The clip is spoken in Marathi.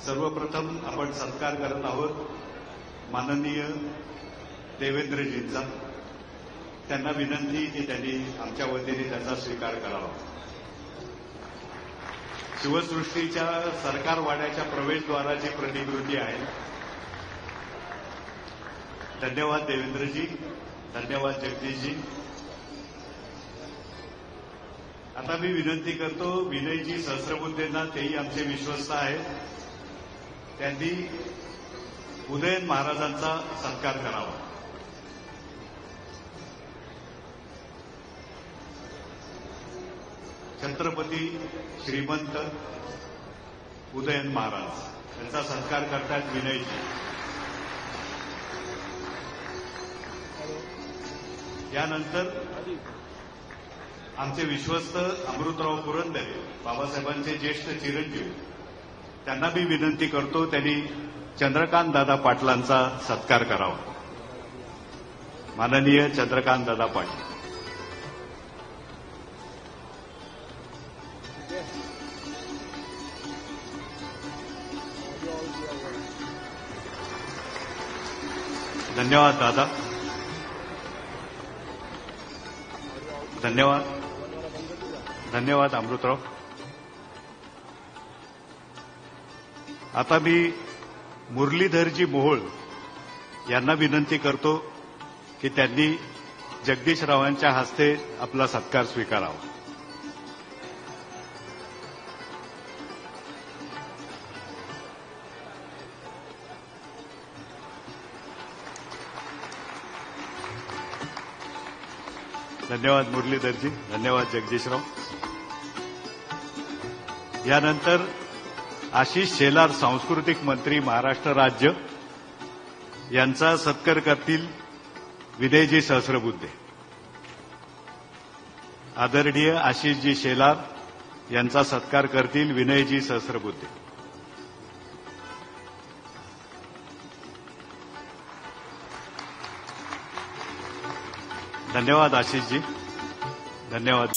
सर्वप्रथम आपण सत्कार करत आहोत माननीय देवेंद्रजींचा। त्यांना विनंती की त्यांनी आमच्या वतीने त्याचा स्वीकार करावा। शिवसृष्टीच्या सरकार वाड्याच्या प्रवेशद्वाराची प्रतिकृती आहे। धन्यवाद देवेंद्रजी, धन्यवाद जगदीशजी। आता मी विनंती करतो विनयजी सहस्रबुद्धेंना, तेही आमचे विश्वस्त आहेत, त्यांनी उदयन महाराजांचा सत्कार करावा। छत्रपती श्रीमंत उदयन महाराज यांचा सत्कार करतात विनयजी। यानंतर आमचे विश्वस्त अमृतराव पुरंदरे, बाबासाहेबांचे ज्येष्ठ चिरंजीव, त्यांना मी विनंती करतो त्यांनी चंद्रकांत दादा पाटलांचा सत्कार करावा। माननीय चंद्रकांत दादा पाटील। धन्यवाद दादा, धन्यवाद, धन्यवाद अमृतराव। आता मी मुरलीधरजी मोहोळ यांना विनंती करतो की त्यांनी जगदीशरावांच्या हस्ते आपला सत्कार स्वीकारावा। धन्यवाद मुरलीधरजी, धन्यवाद जगदीशराव। यानंतर आशिष शेलार, सांस्कृतिक मंत्री महाराष्ट्र राज्य, यांचा सत्कार करतील विनयजी सहस्रबुद्धे। आदरणीय आशिषजी शेलार यांचा सत्कार करतील विनयजी सहस्रबुद्धे। धन्यवाद आशिषजी, धन्यवाद।